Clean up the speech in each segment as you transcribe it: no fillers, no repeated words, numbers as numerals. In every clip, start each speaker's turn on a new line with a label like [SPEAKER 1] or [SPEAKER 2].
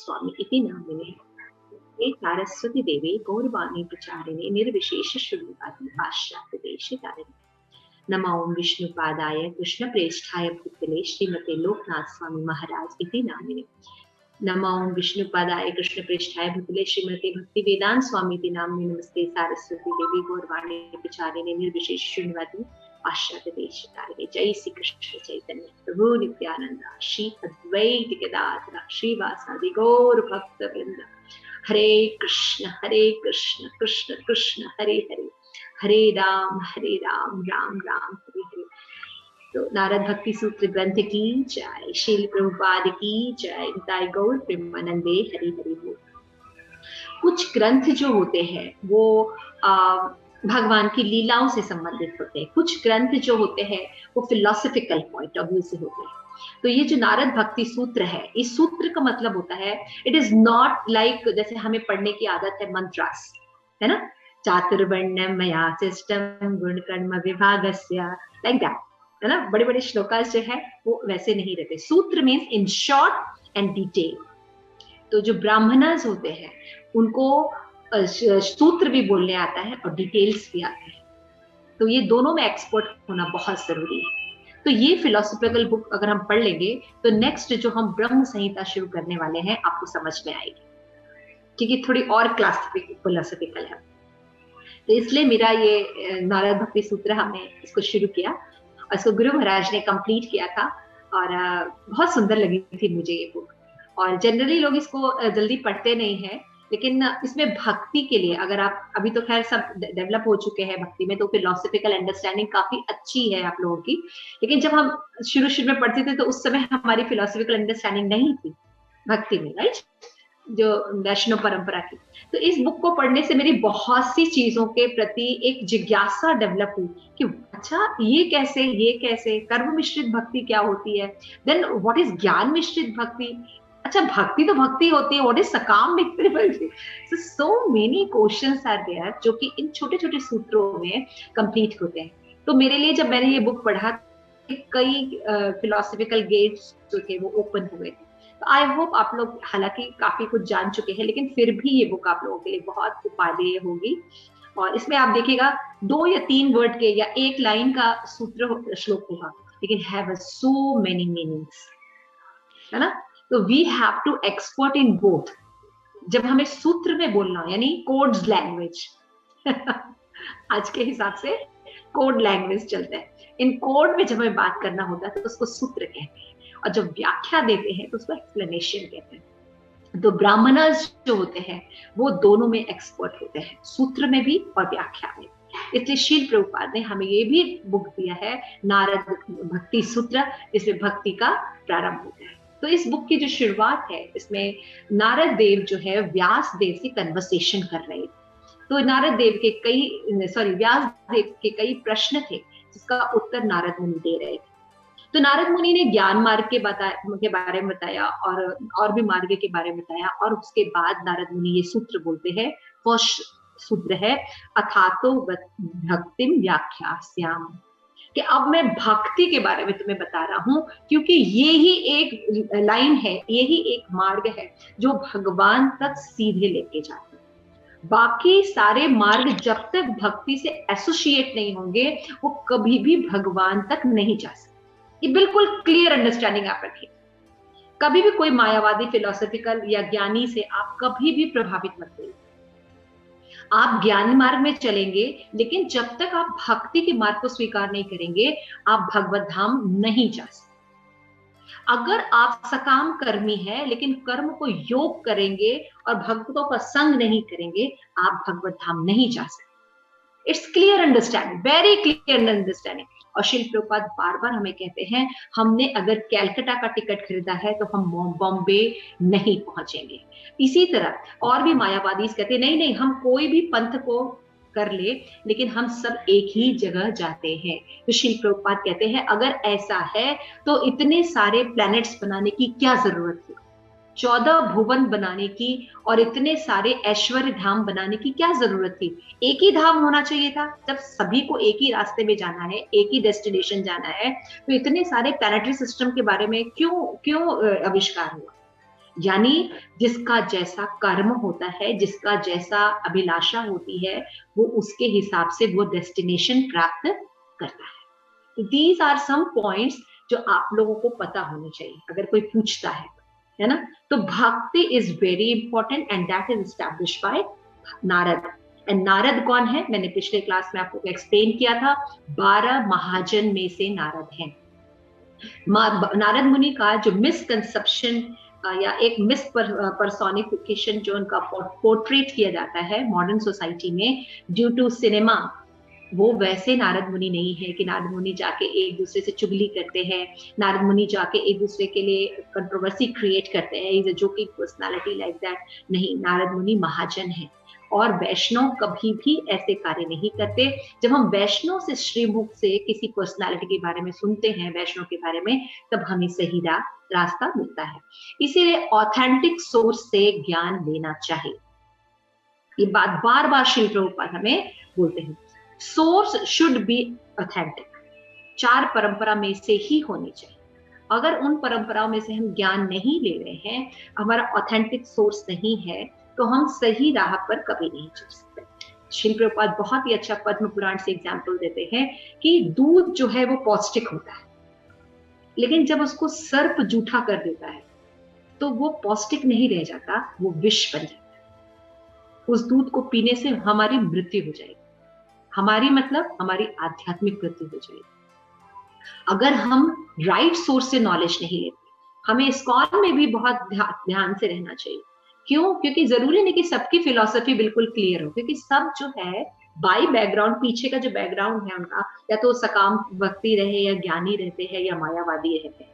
[SPEAKER 1] स्वामी इति नामिने सारस्वती देवी गौरवाणी प्रचारिणे निर्विशेष शून्यवादी पाश्चात्य देश तारिणे नमो ओम विष्णुपादाय कृष्णप्रेष्ठाय भूतले श्रीमते लोकनाथ स्वामी महाराज इति नामिने नमो ओम विष्णुपादाय कृष्णप्रेष्ठाय भूतले श्रीमते भक्ति वेदांत स्वामी इति नामिने नमस्ते सारस्वती देवी गौरवाणी प्रचारिणे निर्विशेष शून्यवादी पाश्चात्य देश तारिणे। जय श्री कृष्ण चैतन्य प्रभु नित्यानंद श्री अद्वैत गदाधर श्रीवासादि गौर भक्त वृंद। हरे कृष्ण कृष्ण कृष्ण हरे हरे, हरे राम राम राम हरे हरे। तो नारद भक्ति सूत्र ग्रंथ की जय, श्रील प्रभुपाद की जय, निताई गौर प्रेमानंदे हरि हरि बोल। कुछ ग्रंथ जो होते हैं वो भगवान की लीलाओं से संबंधित होते हैं, कुछ ग्रंथ जो होते हैं वो फिलोसफिकल पॉइंट ऑफ व्यू से होते हैं। तो ये जो नारद भक्ति सूत्र है, इस सूत्र का मतलब होता है इट इज नॉट लाइक जैसे हमें पढ़ने की आदत है मंत्रास, है ना, चातुर्वर्ण्यम मया सिस्टम गुण कर्म विभागस्य, लाइक दैट, है ना, बड़े बड़े श्लोकास जो है वो वैसे नहीं रहते। सूत्र means in short and detail. तो जो ब्राह्मणस होते हैं उनको सूत्र भी बोलने आता है और डिटेल्स भी आते हैं, तो ये दोनों में एक्सपर्ट होना बहुत जरूरी है। तो ये फिलोसफिकल बुक अगर हम पढ़ लेंगे तो नेक्स्ट जो हम ब्रह्म संहिता शुरू करने वाले हैं आपको समझ में आएगी, क्योंकि थोड़ी और क्लासिक फिलोसफिकल है। तो इसलिए मेरा ये नारद भक्ति सूत्र हमने इसको शुरू किया और इसको गुरु महाराज ने कंप्लीट किया था और बहुत सुंदर लगी थी मुझे ये बुक। और जनरली लोग इसको जल्दी पढ़ते नहीं है, लेकिन इसमें भक्ति के लिए अगर आप अभी तो खैर सब डेवलप हो चुके हैं भक्ति में, तो फिलोसफिकल अंडरस्टैंडिंग काफी अच्छी है आप लोगों की, लेकिन जब हम शुरू में पढ़ते थे तो उस समय हमारी फिलोसफिकल अंडरस्टैंडिंग नहीं थी भक्ति में, राइट, जो वैष्णव परंपरा की। तो इस बुक को पढ़ने से मेरी बहुत सी चीजों के प्रति एक जिज्ञासा डेवलप हुई कि अच्छा ये कैसे कर्म मिश्रित भक्ति क्या होती है, देन व्हाट इज ज्ञान मिश्रित भक्ति, अच्छा भक्ति तो भक्ति होती है, व्हाट इज सकाम मिश्रित भक्ति। So many questions are there जो कि इन छोटे छोटे सूत्रों में कंप्लीट होते हैं। तो मेरे लिए जब मैंने ये बुक पढ़ा कई फिलोसफिकल गेट्स जो थे वो ओपन हुए थे। तो आई होप आप लोग हालांकि काफी कुछ जान चुके हैं, लेकिन फिर भी ये बुक आप लोगों के लिए बहुत उपादेय होगी। और इसमें आप देखिएगा 2 या 3 वर्ड के या 1 लाइन का सूत्र श्लोक होगा, लेकिन हैव सो मेनी मीनिंग्स, है ना। तो we have to expert in both. जब हमें सूत्र में बोलना यानी कोड्स लैंग्वेज आज के हिसाब से कोड लैंग्वेज चलता है, इन कोड में जब हमें बात करना होता है तो उसको सूत्र कहते हैं, और जब व्याख्या देते हैं तो उसको एक्सप्लेनेशन कहते हैं। तो ब्राह्मणस जो होते हैं वो दोनों में एक्सपर्ट होते हैं, सूत्र में भी और व्याख्या में। इसलिए श्रील प्रभुपाद ने हमें ये भी बुक दिया है नारद भक्ति सूत्र, जिसमें भक्ति का प्रारंभ होता है। तो इस बुक की जो शुरुआत है इसमें नारद देव जो है व्यास देव से कन्वर्सेशन कर रहे थे। तो नारद देव के व्यास देव के कई प्रश्न थे जिसका उत्तर नारद मुनि दे रहे थे। तो नारद मुनि ने ज्ञान मार्ग के बारे में बताया और भी मार्ग के बारे में बताया, और उसके बाद नारद मुनि ये सूत्र बोलते हैं। फर्स्ट सूत्र है अथातो भक्तिम व्याख्यास्याम, कि अब मैं भक्ति के बारे में तुम्हें बता रहा हूं, क्योंकि ये ही एक लाइन है, ये ही एक मार्ग है जो भगवान तक सीधे लेके जाता है। बाकी सारे मार्ग जब तक भक्ति से एसोसिएट नहीं होंगे वो कभी भी भगवान तक नहीं जा सकते। ये बिल्कुल क्लियर अंडरस्टैंडिंग आप रखिए। कभी भी कोई मायावादी फिलोसफिकल या ज्ञानी से आप कभी भी प्रभावित मत होइए। आप ज्ञान मार्ग में चलेंगे, लेकिन जब तक आप भक्ति के मार्ग को स्वीकार नहीं करेंगे आप भगवत धाम नहीं जा सकते। अगर आप सकाम कर्मी है लेकिन कर्म को योग करेंगे और भक्तों का संग नहीं करेंगे, आप भगवत धाम नहीं जा सकते। It's clear understanding, very clear understanding. और श्रील प्रभुपाद बार बार हमें कहते हैं हमने अगर कैलकाटा का टिकट खरीदा है तो हम बॉम्बे नहीं पहुंचेंगे। इसी तरह और भी मायावादी कहते हैं नहीं हम कोई भी पंथ को कर ले लेकिन हम सब एक ही जगह जाते हैं। तो श्रील प्रभुपाद कहते हैं अगर ऐसा है तो इतने सारे प्लैनेट्स बनाने की क्या जरूरत है, 14 भुवन बनाने की और इतने सारे ऐश्वर्य धाम बनाने की क्या जरूरत थी। एक ही धाम होना चाहिए था। जब सभी को एक ही रास्ते में जाना है, एक ही डेस्टिनेशन जाना है, तो इतने सारे प्लैनेटरी सिस्टम के बारे में क्यों आविष्कार हुआ। यानी जिसका जैसा कर्म होता है, जिसका जैसा अभिलाषा होती है, वो उसके हिसाब से वो डेस्टिनेशन प्राप्त करता है। तो दीज आर सम पॉइंट्स जो आप लोगों को पता होने चाहिए अगर कोई पूछता है ना। तो भक्ति is very important and that is establish bye Narad. And Narad कौन है, मैंने पिछले क्लास में आपको एक्सप्लेन किया था, 12 महाजन में से नारद हैं। नारद मुनि का जो मिसकंसेप्शन या एक मिस पर्सोनिफिकेशन जो उनका पोर्ट्रेट किया जाता है मॉडर्न सोसाइटी में ड्यू टू सिनेमा, वो वैसे नारद मुनि नहीं है कि नारद मुनि जाके एक दूसरे से चुगली करते हैं, नारद मुनि जाके एक दूसरे के लिए कंट्रोवर्सी क्रिएट करते हैं, is a joking personality like that. नहीं, नारद मुनि महाजन है और वैष्णव कभी भी ऐसे कार्य नहीं करते। जब हम वैष्णव से, श्रीमुख से किसी पर्सनालिटी के बारे में सुनते हैं, वैष्णव के बारे में, तब हमें सही रास्ता मिलता है। इसीलिए ऑथेंटिक सोर्स से ज्ञान लेना चाहिए। ये बात बार बार श्री प्रभुपाद हमें बोलते हैं, सोर्स शुड बी ऑथेंटिक। 4 परंपरा में से ही होनी चाहिए। अगर उन परंपराओं में से हम ज्ञान नहीं ले रहे हैं, हमारा ऑथेंटिक सोर्स नहीं है, तो हम सही राह पर कभी नहीं चल सकते। श्री प्रभुपाद बहुत ही अच्छा पद्म पुराण से एग्जाम्पल देते हैं कि दूध जो है वो पौष्टिक होता है, लेकिन जब उसको सर्प जूठा कर देता है तो वो पौष्टिक नहीं रह जाता, वो विष बन जाता है। उस दूध को पीने से हमारी मृत्यु हो जाएगी। हमारी मतलब हमारी आध्यात्मिक मृत्यु हो जाएगी अगर हम राइट सोर्स से नॉलेज नहीं लेते। हमें इस्कॉन में भी बहुत ध्यान से रहना चाहिए। क्यों? क्योंकि जरूरी नहीं कि सबकी फिलॉसफी बिल्कुल क्लियर हो, क्योंकि सब जो है बाई बैकग्राउंड, पीछे का जो बैकग्राउंड है उनका, या तो सकाम भक्ति रहे या ज्ञानी रहते हैं या मायावादी रहते हैं।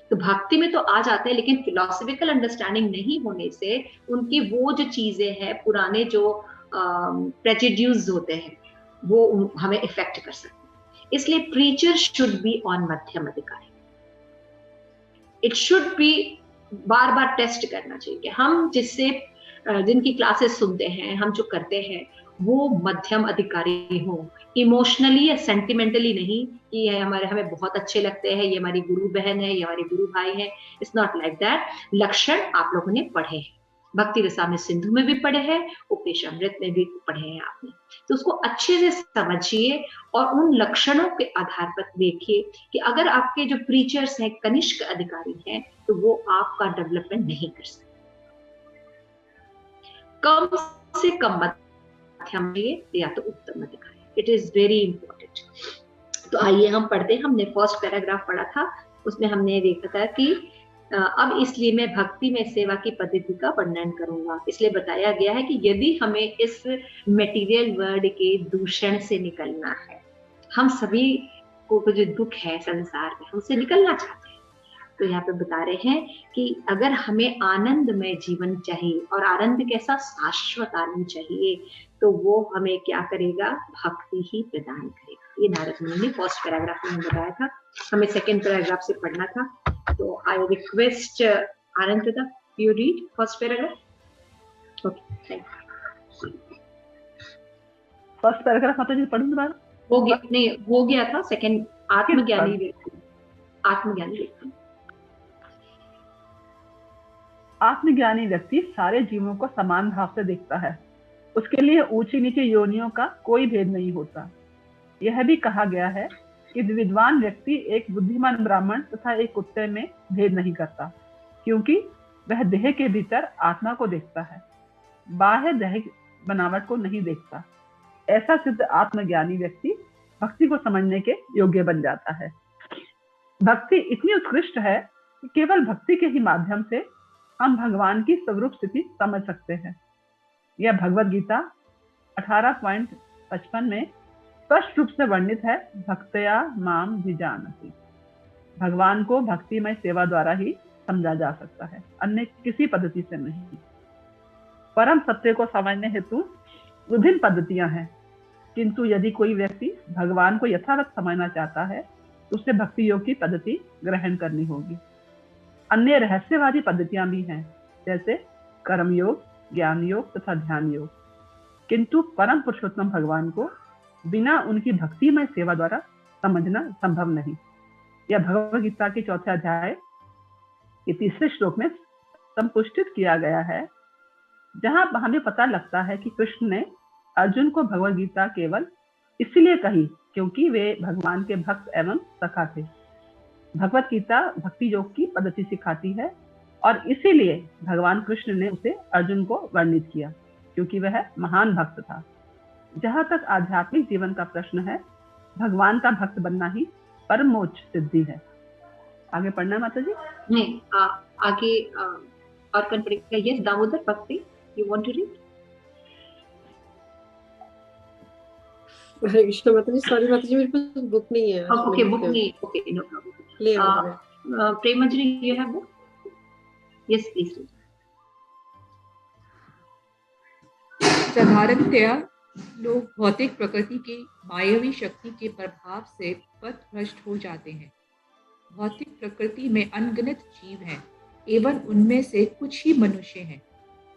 [SPEAKER 1] तो भक्ति में तो आ जाते हैं, लेकिन फिलोसफिकल अंडरस्टैंडिंग नहीं होने से उनकी वो जो चीजें हैं, पुराने जो प्रेजुड्यूस होते हैं, वो हमें इफेक्ट कर सकते हैं। इसलिए प्रीचर शुड बी ऑन मध्यम अधिकारी। इट शुड बी, बार बार टेस्ट करना चाहिए कि हम जिनकी क्लासेस सुनते हैं, हम जो करते हैं, वो मध्यम अधिकारी हो, इमोशनली या सेंटिमेंटली नहीं कि ये हमें बहुत अच्छे लगते हैं, ये हमारी गुरु बहन है, ये हमारे गुरु भाई है। It's not like that. लक्षण आप लोगों ने पढ़े हैं, भक्ति रसामृत सिंधु में भी पढ़े हैं, उपदेशामृत में भी पढ़े हैं आपने, तो उसको अच्छे से समझिए और उन लक्षणों के आधार पर देखिए कि अगर आपके जो प्रीचर्स हैं कनिष्क अधिकारी हैं, तो वो आपका डेवलपमेंट नहीं कर सकते। कम से कम मध्यम या तो उत्तम अधिकारी। It is very important. तो आइए हम पढ़ते हैं। हमने फर्स्ट पैराग्राफ पढ़ा था, उसमें हमने देखा था कि अब इसलिए मैं भक्ति में सेवा की पद्धति का वर्णन करूंगा। इसलिए बताया गया है कि यदि हमें इस मटेरियल वर्ल्ड के दूषण से निकलना है, हम सभी को जो दुख है संसार में, हमसे निकलना चाहते हैं, तो यहाँ पे बता रहे हैं कि अगर हमें आनंदमय जीवन चाहिए और आनंद कैसा, शाश्वत आनंद चाहिए, तो वो हमें क्या करेगा, भक्ति ही प्रदान करेगा। ये नारद मुनि ने फर्स्ट पैराग्राफ में बताया था, हमें सेकेंड पैराग्राफ से पढ़ना था। तो I request Anand Prada, you read first paragraph. Okay, thank you.
[SPEAKER 2] First paragraph माता जी पढ़ूं दोबारा?
[SPEAKER 1] हो गया, नहीं हो गया था। सेकेंड, आत्मज्ञानी व्यक्ति, आत्मज्ञानी व्यक्ति।
[SPEAKER 2] आत्मज्ञानी व्यक्ति सारे जीवों को समान भाव से देखता है। उसके लिए ऊंची नीचे योनियों का कोई भेद नहीं होता। यह भी कहा गया है कि विद्वान व्यक्ति एक बुद्धिमान ब्राह्मण तथा एक कुत्ते में भेद नहीं करता, क्योंकि वह देह के भीतर आत्मा को देखता है, बाह्य देह बनावट को नहीं देखता। ऐसा सिद्ध आत्मज्ञानी व्यक्ति भक्ति को समझने के योग्य बन जाता है। भक्ति इतनी उत्कृष्ट है कि केवल भक्ति के ही माध्यम से हम भगवान की स्वरूप स्थिति समझ सकते हैं। यह भगवद गीता 18.55 में स्पष्ट रूप से वर्णित है। भक्तया माम विजानति। भगवान को भक्तिमय सेवा द्वारा ही समझा जा सकता है, अन्य किसी पद्धति से नहीं। परम सत्य को समझने हेतु विभिन्न पद्धतियां हैं, किंतु यदि कोई व्यक्ति भगवान को यथावत समझना चाहता है तो उसे भक्ति योग की पद्धति ग्रहण करनी होगी। अन्य रहस्यवादी पद्धतियां भी हैं, जैसे कर्म योग, ज्ञान योग तथा ध्यान योग, किंतु परम पुरुषोत्तम भगवान को बिना उनकी भक्तिमय सेवा द्वारा समझना संभव नहीं। यह भगवद गीता के 4थे अध्याय के 3रे श्लोक में संपुष्टित किया गया है, जहां हमें पता लगता है कि कृष्ण ने अर्जुन को भगवद गीता केवल इसलिए कही क्योंकि वे भगवान के भक्त एवं सखा थे। भगवद गीता भक्ति योग की पद्धति सिखाती है और इसीलिए भगवान कृष्ण ने उसे अर्जुन को वर्णित किया क्योंकि वह महान भक्त था। जहां तक आध्यात्मिक जीवन का प्रश्न है, भगवान का भक्त बनना ही परमोच्च सिद्धि है। आगे पढ़ना माता जी?
[SPEAKER 1] नहीं, आगे और कौन पढ़ेगा? यस, दामोदर भक्ति, यू वांट टू रीड?
[SPEAKER 3] हरे कृष्ण माता जी, सॉरी माता जी, मेरे पास बुक नहीं है।
[SPEAKER 1] ओके, बुक नहीं, ओके, नो प्रॉब्लम।
[SPEAKER 3] ले आओ।
[SPEAKER 1] Premanjali, you have book? Yes please.
[SPEAKER 4] साधारणतया लोग भौतिक प्रकृति की मायावी शक्ति के प्रभाव से पथभ्रष्ट हो जाते हैं। भौतिक प्रकृति में अनगिनत जीव हैं एवं उनमें से कुछ ही मनुष्य हैं।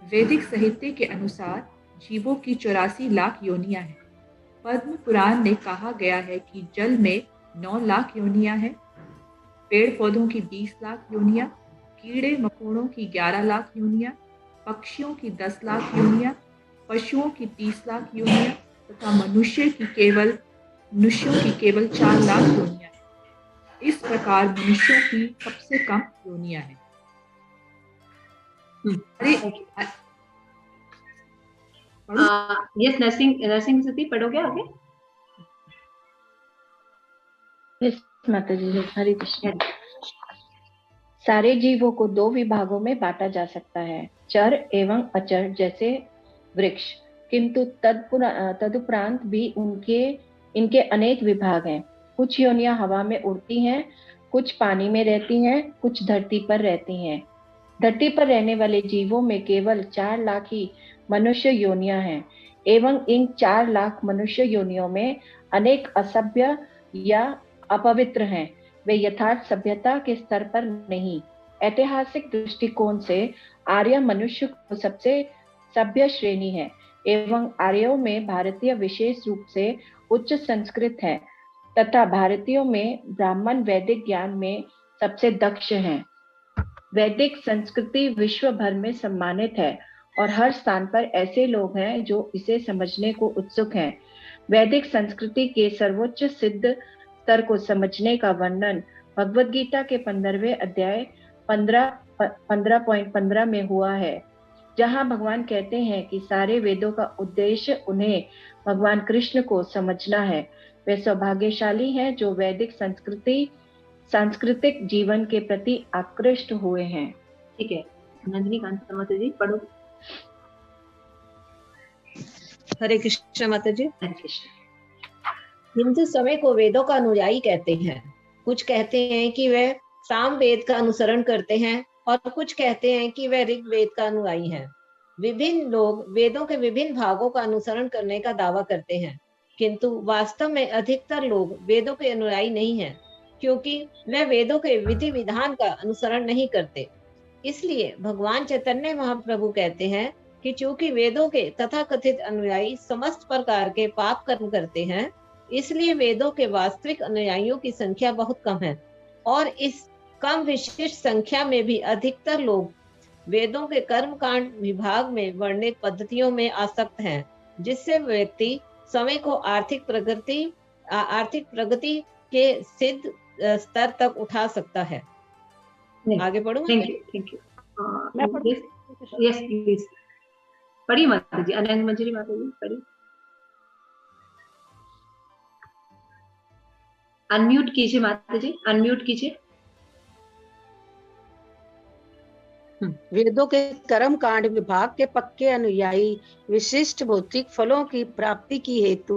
[SPEAKER 4] वैदिक साहित्य के अनुसार जीवों की 84 लाख योनियां हैं। पद्म पुराण में कहा गया है कि जल में 9 लाख योनियां हैं, पेड़ पौधों की 20 लाख योनियां, कीड़े मकोड़ों की 11 लाख योनियां, पक्षियों की 10 लाख योनियां, पशुओं की 30 लाख योनियां तथा मनुष्यों की केवल 4 लाख योनियां हैं। इस प्रकार मनुष्यों की सबसे कम योनियां हैं।
[SPEAKER 1] यस, नरसिंह सती पढ़ोगे आगे?
[SPEAKER 5] यस माता जी, हरे कृष्ण। सारे जीवों को 2 विभागों में बांटा जा सकता है, चर एवं अचर जैसे वृक्ष, किंतु तदुपरांत भी इनके अनेक विभाग हैं। कुछ योनियां हवा में उड़ती हैं, कुछ पानी में रहती हैं, कुछ धरती पर रहती हैं। धरती पर रहने वाले जीवों में केवल 4 लाख ही मनुष्य योनियां हैं एवं इन 4 लाख मनुष्य योनियों में अनेक असभ्य या अपवित्र हैं। वे यथार्थ सभ्यता के स्तर पर नहीं। ऐतिहासिक दृष्टिकोण से आर्य मनुष्य को सबसे सभ्य श्रेणी है एवं आर्यों में भारतीय विशेष रूप से उच्च संस्कृत है तथा भारतीयों में ब्राह्मण वैदिक ज्ञान में सबसे दक्ष हैं। वैदिक संस्कृति विश्व भर में सम्मानित है और हर स्थान पर ऐसे लोग हैं जो इसे समझने को उत्सुक हैं। वैदिक संस्कृति के सर्वोच्च सिद्ध स्तर को समझने का वर्णन भगवद गीता के 15वें अध्याय 15.15 में हुआ है, जहां भगवान कहते हैं कि सारे वेदों का उद्देश्य उन्हें भगवान कृष्ण को समझना है। वे सौभाग्यशाली हैं जो वैदिक सांस्कृतिक जीवन के प्रति आकृष्ट हुए हैं।
[SPEAKER 1] ठीक है, नंदिनी कांता माता जी पढ़ो।
[SPEAKER 6] हरे कृष्ण माता जी।
[SPEAKER 1] हरे कृष्ण।
[SPEAKER 6] हिंदू समय को वेदों का अनुयायी कहते हैं। कुछ कहते हैं कि वे साम वेद का अनुसरण करते हैं और कुछ कहते हैं कि वे ऋग वेद का अनुयायी हैं। विभिन्न लोग वेदों के विभिन्न भागों का अनुसरण करने का दावा करते हैं, किंतु वास्तव में अधिकतर लोग वेदों के अनुयायी नहीं हैं, क्योंकि वे वेदों के विधि विधान का अनुसरण नहीं करते। इसलिए भगवान चैतन्य महाप्रभु कहते हैं कि चूंकि वेदों के तथाकथित अनुयायी समस्त प्रकार के पाप कर्म करते हैं, इसलिए वेदों के वास्तविक अनुयायियों की संख्या बहुत कम है और इस कम विशिष्ट संख्या में भी अधिकतर लोग वेदों के कर्मकांड विभाग में वर्णित पद्धतियों में आसक्त हैं, जिससे व्यक्ति समय को आर्थिक प्रगति के सिद्ध स्तर तक उठा सकता है। आगे पढ़ूं?
[SPEAKER 1] Thank you. यस प्लीज पढ़िए माता जी। अनंत मंजरी माता जी पढ़िए। अनम्यूट कीजिए माता जी, अनम्यूट कीजिए।
[SPEAKER 7] वेदों के कर्म कांड विभाग के पक्के अनुयायी विशिष्ट भौतिक फलों की प्राप्ति की हेतु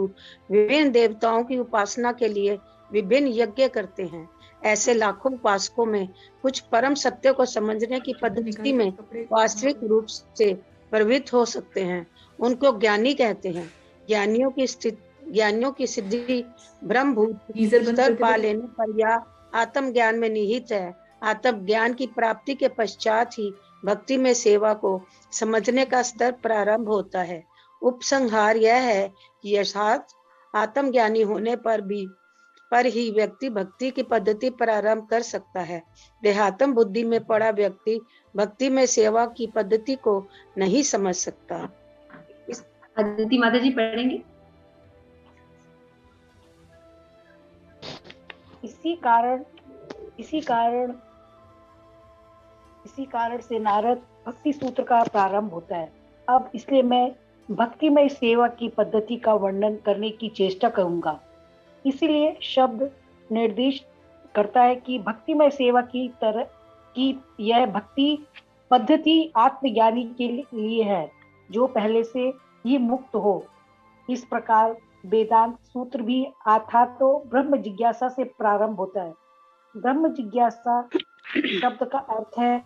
[SPEAKER 7] विभिन्न देवताओं की उपासना के लिए विभिन्न यज्ञ करते हैं। ऐसे लाखों उपासकों में कुछ परम सत्य को समझने की पद्धति में वास्तविक रूप से प्रवृत्त हो सकते हैं। उनको ज्ञानी कहते हैं। ज्ञानियों की सिद्धि ब्रह्मभूत स्तर पा लेने पर या आत्म ज्ञान में निहित है। आत्म ज्ञान की प्राप्ति के पश्चात ही भक्ति में सेवा को समझने का स्तर प्रारंभ होता है। उपसंहार यह है कि यथार्थ आत्मज्ञानी होने पर भी पर ही व्यक्ति भक्ति की पद्धति प्रारंभ कर सकता है। देहात्म बुद्धि में पड़ा व्यक्ति भक्ति में सेवा की पद्धति को नहीं समझ सकता।
[SPEAKER 1] अदिति माता जी पढ़ेंगे।
[SPEAKER 8] इसी कारण से नारद भक्ति सूत्र का प्रारंभ होता है। अब इसलिए मैं भक्तिमय सेवा की पद्धति का वर्णन करने की चेष्टा करूंगा। इसीलिए शब्द निर्दिष्ट करता है कि भक्तिमय सेवा की तरह की यह भक्ति पद्धति आत्मज्ञानी के लिए है जो पहले से ही मुक्त हो। इस प्रकार वेदांत सूत्र भी आथा तो ब्रह्म जिज्ञासा से प्रारंभ होता है। ब्रह्म जिज्ञासा शब्द का अर्थ है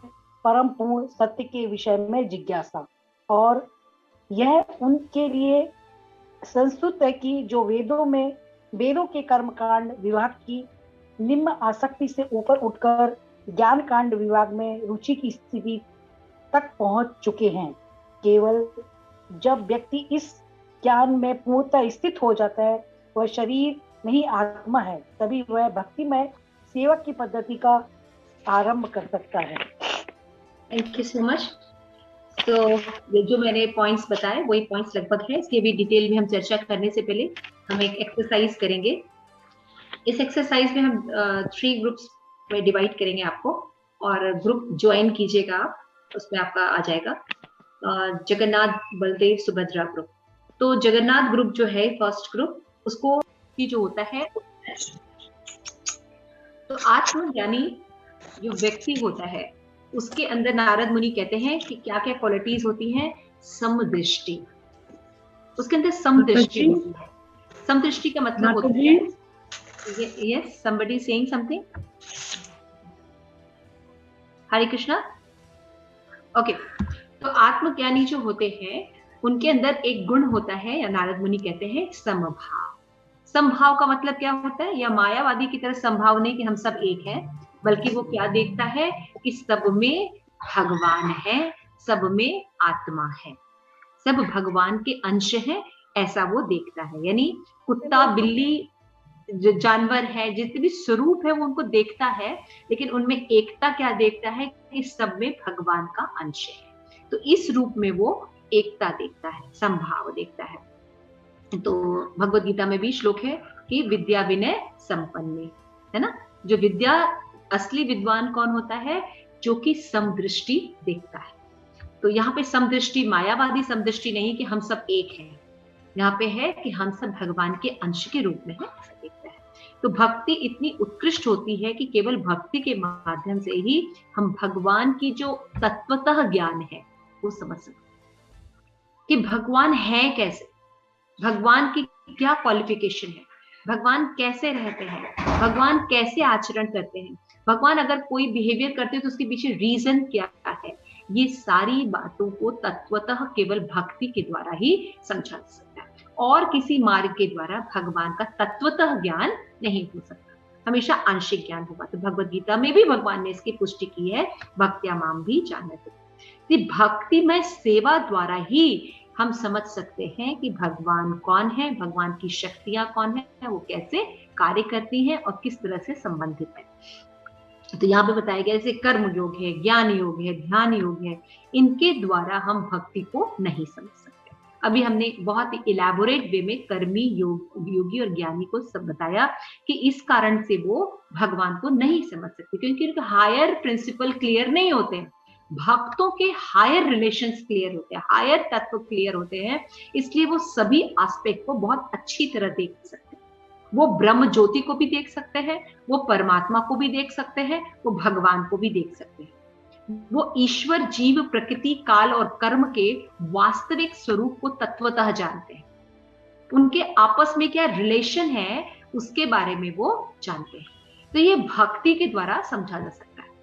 [SPEAKER 8] परम पूर्ण सत्य के विषय में जिज्ञासा, और यह उनके लिए संस्तुत है कि जो वेदों के कर्मकांड विभाग की निम्न आसक्ति से ऊपर उठकर ज्ञान कांड विभाग में रुचि की स्थिति तक पहुंच चुके हैं। केवल जब व्यक्ति इस ज्ञान में पूर्णतः स्थित हो जाता है, वह शरीर नहीं आत्मा है, तभी वह भक्तिमय सेवा की पद्धति का आरंभ कर सकता है।
[SPEAKER 1] Thank you so much. तो ये जो मैंने पॉइंट्स बताए वही पॉइंट्स लगभग है। इसकी भी डिटेल में हम चर्चा करने से पहले हम एक एक्सरसाइज करेंगे। इस एक्सरसाइज में हम 3 ग्रुप्स में डिवाइड करेंगे आपको, और ग्रुप ज्वाइन कीजिएगा आप, उसमें आपका आ जाएगा जगन्नाथ बलदेव सुभद्रा ग्रुप। तो जगन्नाथ ग्रुप जो है फर्स्ट ग्रुप, उसको की जो होता है तो आत्मज्ञानी जो व्यक्ति होता है उसके अंदर नारद मुनि कहते हैं कि क्या क्या क्वालिटीज होती हैं। समदृष्टि, उसके अंदर समदृष्टि होती है। समदृष्टि का मतलब होता है, यस somebody saying something, हरे कृष्णा, ओके। तो आत्मज्ञानी जो होते हैं उनके अंदर एक गुण होता है, या नारद मुनि कहते हैं समभाव। समभाव का मतलब क्या होता है, या मायावादी की तरह समभाव नहीं कि हम सब एक हैं, बल्कि वो क्या देखता है कि सब में भगवान है, सब में आत्मा है, सब भगवान के अंश हैं, ऐसा वो देखता है। यानी कुत्ता बिल्ली जो जानवर है, जितने भी स्वरूप है वो उनको देखता है, लेकिन उनमें एकता क्या देखता है कि सब में भगवान का अंश है। तो इस रूप में वो एकता देखता है, संभाव देखता है। तो भगवद गीता में भी श्लोक है कि विद्या विनय संपन्ने, है ना। जो विद्या, असली विद्वान कौन होता है, जो कि समदृष्टि देखता है। तो यहाँ पे समदृष्टि मायावादी समदृष्टि नहीं कि हम सब एक हैं, यहाँ पे है कि हम सब भगवान के अंश के रूप में है, ऐसा देखता है। तो भक्ति इतनी उत्कृष्ट होती है कि केवल भक्ति के माध्यम से ही हम भगवान की जो तत्वतः ज्ञान है वो समझ सकते हैं कि भगवान है कैसे, भगवान की क्या क्वालिफिकेशन है, भगवान कैसे रहते हैं, भगवान कैसे आचरण करते हैं, भगवान अगर कोई बिहेवियर करते हैं तो उसके पीछे रीजन क्या है। ये सारी बातों को तत्वतः केवल भक्ति के द्वारा ही समझा जा सकता है, और किसी मार्ग के द्वारा भगवान का तत्वतः ज्ञान नहीं हो सकता, हमेशा आंशिक ज्ञान होगा। तो भगवद गीता में भी भगवान ने इसकी पुष्टि की है, भक्त्या माम भी जानते। भक्ति में सेवा द्वारा ही हम समझ सकते हैं कि भगवान कौन है, भगवान की शक्तियां कौन है, वो कैसे कार्य करती हैं और किस तरह से संबंधित है। तो यहाँ पे बताया गया जैसे कर्म योग है, ज्ञान योग है, ध्यान योग है, इनके द्वारा हम भक्ति को नहीं समझ सकते। अभी हमने बहुत ही इलैबोरेट वे में कर्मी योगी और ज्ञानी को सब बताया कि इस कारण से वो भगवान को नहीं समझ सकते, क्योंकि उनके हायर प्रिंसिपल क्लियर नहीं होते हैं। भक्तों के हायर रिलेशंस क्लियर होते हैं, हायर तत्व क्लियर होते हैं, इसलिए वो सभी एस्पेक्ट को बहुत अच्छी तरह देख सकते हैं। वो ब्रह्म ज्योति को भी देख सकते हैं, वो परमात्मा को भी देख सकते हैं, वो भगवान को भी देख सकते हैं। वो ईश्वर, जीव, प्रकृति, काल और कर्म के वास्तविक स्वरूप को तत्वतः जानते हैं। उनके आपस में क्या रिलेशन है उसके बारे में वो जानते हैं। तो ये भक्ति के द्वारा समझा जा सकता है।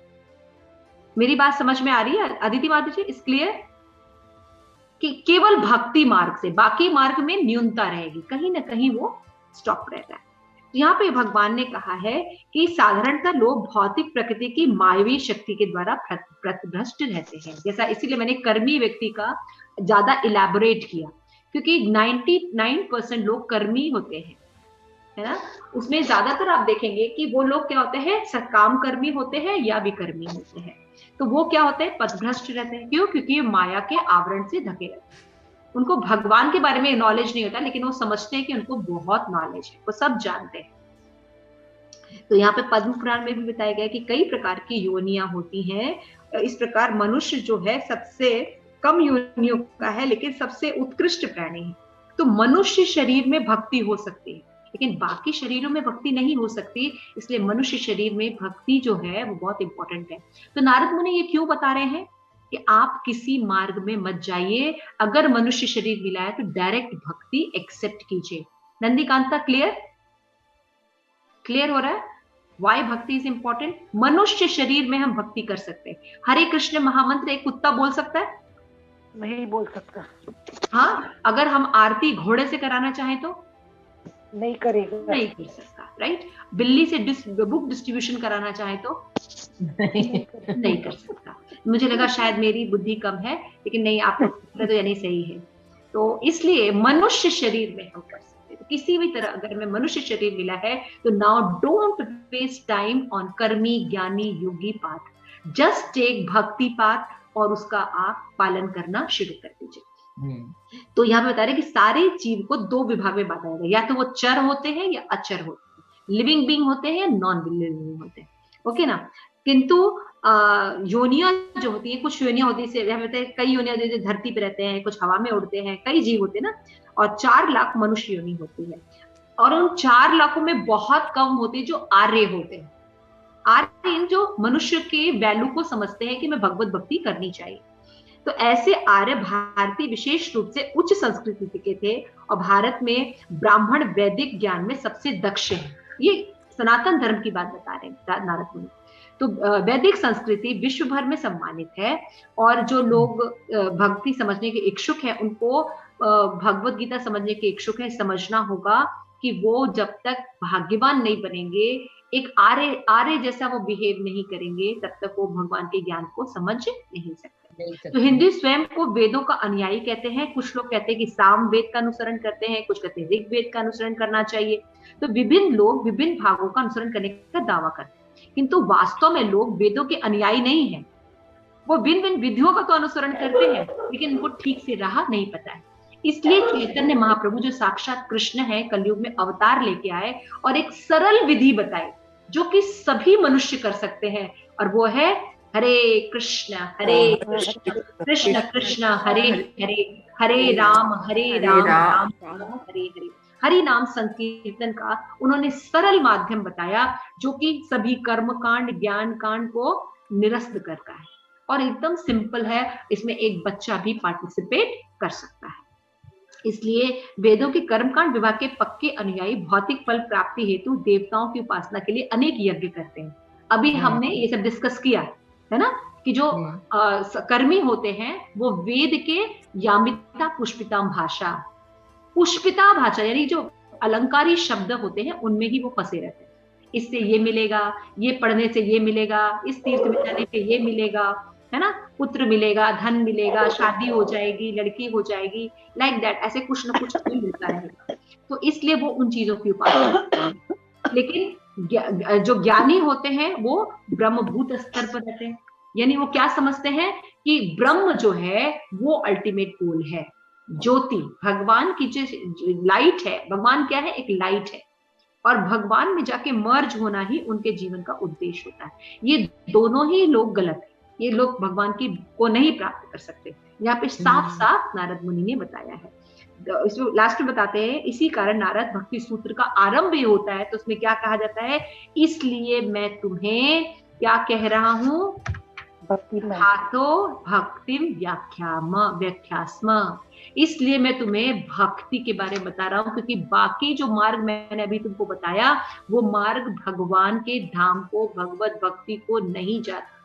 [SPEAKER 1] मेरी बात समझ में आ रही है अदिति माता जी? इस क्लियर कि केवल भक्ति मार्ग से, बाकी मार्ग में न्यूनता रहेगी, कहीं ना कहीं वो स्टॉप रहता है। यहाँ पे भगवान ने कहा है कि साधारणतः लोग भौतिक प्रकृति की मायावी शक्ति के द्वारा प्रतिभ्रष्ट रहते हैं। जैसा इसीलिए मैंने कर्मी व्यक्ति का ज्यादा इलैबोरेट किया, क्योंकि 99% लोग कर्मी होते हैं, है ना, उसमें ज्यादातर आप देखेंगे कि वो लोग क्या होते हैं, सकाम कर्मी होते हैं या विकर्मी होते हैं। तो वो क्या होते हैं, पथभ्रष्ट रहते हैं। क्यों? क्योंकि ये माया के आवरण से ढके रहते हैं। उनको भगवान के बारे में नॉलेज नहीं होता, लेकिन वो समझते हैं कि उनको बहुत नॉलेज है, वो सब जानते हैं। तो यहाँ पे पद्म पुराण में भी बताया गया है कि कई प्रकार की योनियां होती हैं। इस प्रकार मनुष्य जो है सबसे कम योनियों का है, लेकिन सबसे उत्कृष्ट प्राणी है। तो मनुष्य शरीर में भक्ति हो सकती है, लेकिन बाकी शरीरों में भक्ति नहीं हो सकती। इसलिए मनुष्य शरीर में भक्ति जो है वो बहुत इंपॉर्टेंट है। तो नारद मुनि ये क्यों बता रहे हैं कि आप किसी मार्ग में मत जाइए, अगर मनुष्य शरीर मिला है तो डायरेक्ट भक्ति एक्सेप्ट कीजिए। नंदीकांता क्लियर क्लियर हो रहा है? वाई भक्ति इज इंपॉर्टेंट? मनुष्य शरीर में हम भक्ति कर सकते हैं। हरे कृष्ण महामंत्र एक कुत्ता बोल सकता है?
[SPEAKER 8] नहीं बोल सकता।
[SPEAKER 1] हाँ, अगर हम आरती घोड़े से कराना चाहें तो
[SPEAKER 8] नहीं करेगा,
[SPEAKER 1] नहीं कर सकता, राइट? बिल्ली से बुक डिस्ट्रीब्यूशन कराना चाहे तो नहीं कर सकता। मुझे लगा शायद मेरी बुद्धि कम है, लेकिन नहीं, आप तो यानी सही है। तो इसलिए मनुष्य शरीर में हम कर सकते हैं। तो किसी भी तरह अगर हमें मनुष्य शरीर मिला है तो now don't waste time on karmi gyani yogi path, just take bhakti path और उसका आप पालन करना शुरू कर दीजिए। तो यहाँ पे बता रहे कि सारे जीव को दो विभाग में बांटा जाता है, या तो वो चर होते हैं या अचर होते हैं, लिविंग बीइंग होते हैं या नॉन लिविंग होते हैं, ओके ना। किंतु योनियां जो होती है, कुछ योनियां होती है, कई योनियां होती है धरती पे रहते हैं, कुछ हवा में उड़ते हैं, कई जीव होते हैं ना, और 4 लाख मनुष्य योनि होती है। और उन 4 लाखों में बहुत कम होते हैं जो आर्य होते हैं। आर्य जो मनुष्य के वैल्यू को समझते हैं कि मैं भगवत भक्ति करनी चाहिए। तो ऐसे आर्य भारतीय विशेष रूप से उच्च संस्कृति के थे, और भारत में ब्राह्मण वैदिक ज्ञान में सबसे दक्ष है। ये सनातन धर्म की बात बता रहे हैं नारद मुनि। तो वैदिक संस्कृति विश्व भर में सम्मानित है, और जो लोग भक्ति समझने के इच्छुक हैं उनको भगवत गीता समझने के इच्छुक है, समझना होगा कि वो जब तक भाग्यवान नहीं बनेंगे, एक आर्य जैसा वो बिहेव नहीं करेंगे, तब तक वो भगवान के ज्ञान को समझ नहीं सकते। तो हिंदू स्वयं को वेदों का अनुयायी कहते हैं। कुछ लोग कहते हैं कि साम वेद का अनुसरण करते हैं, कुछ कहते हैं ऋग वेद का अनुसरण करना चाहिए। तो विभिन्न लोग विभिन्न भागों का अनुसरण करने का दावा करते हैं, किंतु वास्तव में लोग वेदों के अनुयायी नहीं है। वो भिन्न भिन्न विधियों का तो अनुसरण करते हैं, लेकिन उनको ठीक से राह नहीं पता है। इसलिए चैतन्य महाप्रभु जो साक्षात कृष्ण है, कलयुग में अवतार लेके आए और एक सरल विधि बताए जो कि सभी मनुष्य कर सकते हैं, और वो है हरे कृष्ण कृष्ण कृष्ण हरे हरे, हरे राम राम राम हरे हरे। हरि नाम संकीर्तन का उन्होंने सरल माध्यम बताया, जो कि सभी कर्म कांड ज्ञान कांड को निरस्त करता है, और एकदम सिंपल है। इसमें एक बच्चा भी पार्टिसिपेट कर सकता है। इसलिए वेदों के कर्मकांड विभाग के पक्के अनुयायी भौतिक फल प्राप्ति हेतु देवताओं की उपासना के लिए अनेक यज्ञ करते हैं। अभी हमने ये सब डिस्कस किया है ना, कि जो कर्मी होते हैं वो वेद के यामिता पुष्पिता भाषा यानी जो अलंकारी शब्द होते हैं उनमें ही वो फंसे रहते हैं। इससे ये मिलेगा, ये पढ़ने से ये मिलेगा, इस तीर्थ में जाने पे ये मिलेगा, है ना, पुत्र मिलेगा, धन मिलेगा, शादी हो जाएगी, लड़की हो जाएगी, लाइक दैट, ऐसे कुछ ना कुछ नहीं मिलता है। तो इसलिए वो उन चीजों की उपासना करते हैं। लेकिन जो ज्ञानी होते हैं वो ब्रह्मभूत स्तर पर रहते हैं, यानी वो क्या समझते हैं कि ब्रह्म जो है वो अल्टीमेट गोल है, ज्योति भगवान की जो लाइट है। भगवान क्या है? एक लाइट है, और भगवान में जाके मर्ज होना ही उनके जीवन का उद्देश्य होता है। ये दोनों ही लोग गलत है, ये लोग भगवान की को नहीं प्राप्त कर सकते। यहाँ पे साफ साफ नारद मुनि ने बताया है। इसमें लास्ट में बताते हैं, इसी कारण नारद भक्ति सूत्र का आरंभ ही होता है। तो उसमें क्या कहा जाता है? इसलिए मैं तुम्हें क्या कह रहा हूँ? हाथो भक्तिम व्याख्यास्म। इसलिए मैं तुम्हें भक्ति के बारे में बता रहा हूँ, क्योंकि बाकी जो मार्ग मैंने अभी तुमको बताया वो मार्ग भगवान के धाम को, भगवत भक्ति को नहीं जाता।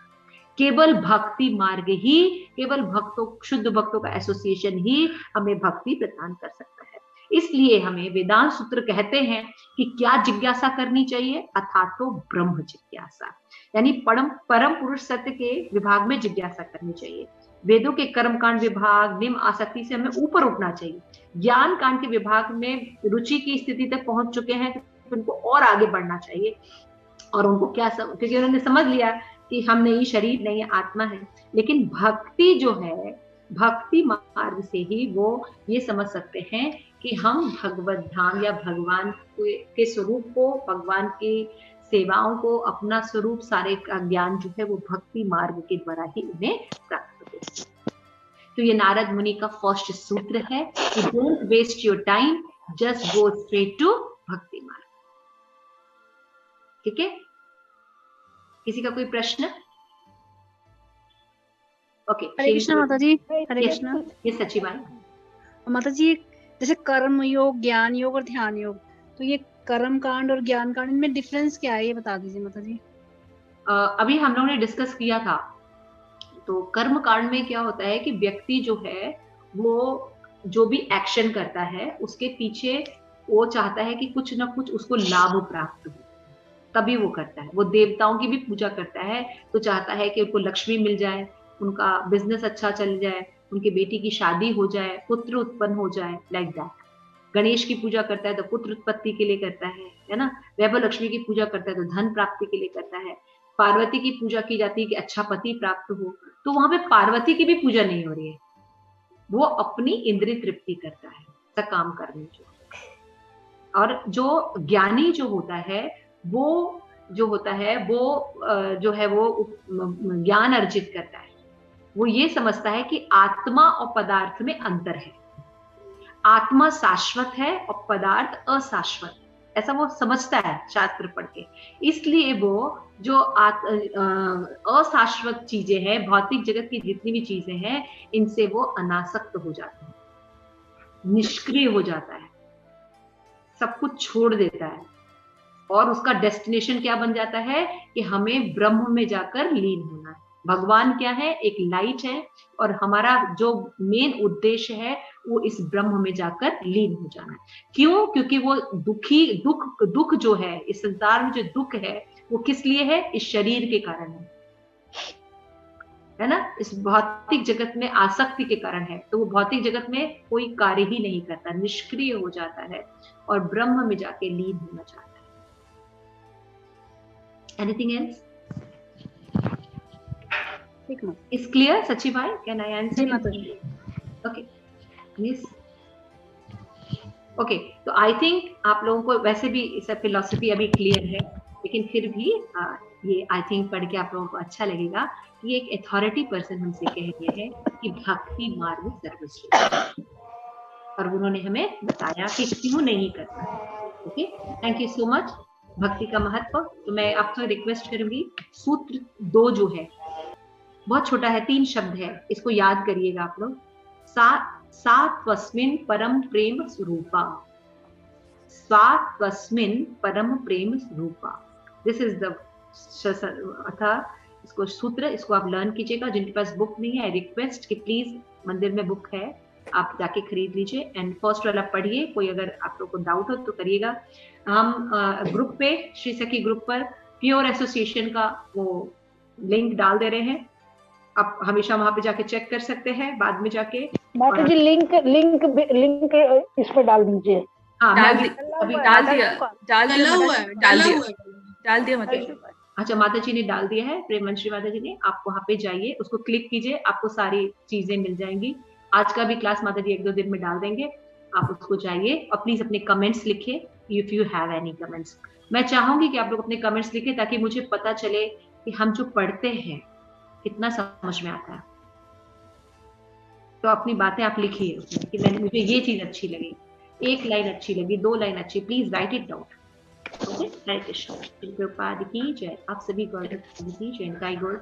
[SPEAKER 1] केवल भक्ति मार्ग ही, केवल भक्तों, शुद्ध भक्तों का एसोसिएशन ही हमें भक्ति प्रदान कर सकता है। इसलिए हमें वेदांत सूत्र कहते हैं कि क्या जिज्ञासा करनी चाहिए? अथातो ब्रह्म जिज्ञासा, यानी परम पुरुष सत्य के विभाग में जिज्ञासा करनी चाहिए। वेदों के कर्मकांड विभाग, निम्न आसक्ति से हमें ऊपर उठना चाहिए। ज्ञान कांड के विभाग में रुचि की स्थिति तक पहुंच चुके हैं उनको और आगे बढ़ना चाहिए। और उनको क्या क्योंकि उन्होंने समझ लिया कि हम नहीं, शरीर नहीं है, आत्मा है। लेकिन भक्ति जो है, भक्ति मार्ग से ही वो ये समझ सकते हैं कि हम भगवत धाम या भगवान के स्वरूप को, भगवान की सेवाओं को, अपना स्वरूप, सारे का ज्ञान जो है वो भक्ति मार्ग के द्वारा ही उन्हें प्राप्त होते हैं। तो ये नारद मुनि का फर्स्ट सूत्र है कि don't waste your time, just go straight to bhakti marg. ठीक है, किसी का कोई प्रश्न? ओके,
[SPEAKER 9] हरे कृष्णा माता जी। हरे कृष्णा।
[SPEAKER 1] ये सच्ची बात
[SPEAKER 9] माता जी, जैसे कर्म योग, ज्ञान योग और ध्यान योग, तो ये कर्म कांड और ज्ञान कांड, इनमें डिफरेंस क्या है, ये बता दीजिए माता जी।
[SPEAKER 1] अभी हम लोगों ने डिस्कस किया था। तो कर्म कांड में क्या होता है कि व्यक्ति जो है वो जो भी एक्शन करता है उसके पीछे वो चाहता है कि कुछ ना कुछ उसको लाभ प्राप्त हो, तभी वो करता है। वो देवताओं की भी पूजा करता है तो चाहता है कि उनको लक्ष्मी मिल जाए, उनका बिजनेस अच्छा चल जाए, उनकी बेटी की शादी हो जाए, पुत्र उत्पन्न हो जाए, लाइक दैट। गणेश की पूजा करता है तो पुत्र उत्पत्ति के लिए करता है ना। वैभव लक्ष्मी की पूजा करता है तो धन प्राप्ति के लिए करता है। पार्वती की पूजा की जाती है कि अच्छा पति प्राप्त हो, तो वहां पे पार्वती की भी पूजा नहीं हो रही है, वो अपनी इंद्रिय तृप्ति करता है सकाम कर्म जो। और जो ज्ञानी जो होता है वो जो है वो ज्ञान अर्जित करता है। वो ये समझता है कि आत्मा और पदार्थ में अंतर है, आत्मा शाश्वत है और पदार्थ अशाश्वत, ऐसा वो समझता है शास्त्र पढ़ के। इसलिए वो जो अशाश्वत चीजें हैं, भौतिक जगत की जितनी भी चीजें हैं, इनसे वो अनासक्त हो जाता है, निष्क्रिय हो जाता है, सब कुछ छोड़ देता है। और उसका डेस्टिनेशन क्या बन जाता है कि हमें ब्रह्म में जाकर लीन होना है। भगवान क्या है? एक लाइट है, और हमारा जो मेन उद्देश्य है वो इस ब्रह्म में जाकर लीन हो जाना है। क्यों? क्योंकि वो दुख जो है इस संसार में, जो दुख है वो किस लिए है? इस शरीर के कारण है ना, इस भौतिक जगत में आसक्ति के कारण है। तो वो भौतिक जगत में कोई कार्य ही नहीं करता, निष्क्रिय हो जाता है और ब्रह्म में जाके लीन होना चाहता है। Anything else? Is clear, Sachi bhai? Can I answer? Okay. Yes. Okay. तो I think आप लोगों को वैसे भी इस फिलॉसफी अभी क्लियर है, लेकिन फिर भी ये I think पढ़ के आप लोगों को अच्छा लगेगा कि एक अथॉरिटी पर्सन हमसे कह रहे हैं कि भक्ति मार्ग सर्वश्रेष्ठ है, और उन्होंने हमें बताया कि क्यों नहीं करना। Okay, thank you so much. भक्ति का महत्व। तो मैं आपसे रिक्वेस्ट करूंगी, सूत्र 2 जो है बहुत छोटा है, 3 शब्द है, इसको याद करिएगा आप लोग। सात्वस्मिन् परम प्रेम स्वरूपा, स्वात्वस्मिन् परम प्रेम स्वरूपा। दिस इज द इसको सूत्र, इसको आप लर्न कीजिएगा। जिनके पास बुक नहीं है, रिक्वेस्ट कि प्लीज मंदिर में बुक है, आप जाके खरीद लीजिए एंड फर्स्ट वाला पढ़िए। कोई अगर आप लोग को डाउट हो तो करिएगा। हम ग्रुप पे, श्री सखी ग्रुप पर प्योर एसोसिएशन का वो लिंक डाल दे रहे हैं, आप हमेशा वहां पे जाके चेक कर सकते हैं बाद में जाके।
[SPEAKER 8] माता जी लिंक इस पर डाल दीजिए।
[SPEAKER 1] हाँ,
[SPEAKER 4] डाल दिया माता जी।
[SPEAKER 1] अच्छा, माता जी ने डाल दिया है, प्रेमश्री माता जी ने। आप वहां पे जाइए, उसको क्लिक कीजिए, आपको सारी चीजें मिल जाएंगी। आज का भी क्लास माता जी 1-2 दिन में डाल देंगे, आप उसको जाइए और प्लीज अपने कमेंट्स लिखिए if you have any comments. मैं चाहूंगी कि आप लोग अपने कमेंट्स लिखें ताकि मुझे पता चले कि हम जो पढ़ते हैं कितना समझ में आता है। तो अपनी बातें आप लिखिए उसमें कि मुझे ये चीज अच्छी लगी, 1 लाइन अच्छी लगी, 2 लाइन अच्छी, please write it down. Okay, Hare Krishna. Prabhupada की जय। आप सभी गौर की जय। गौर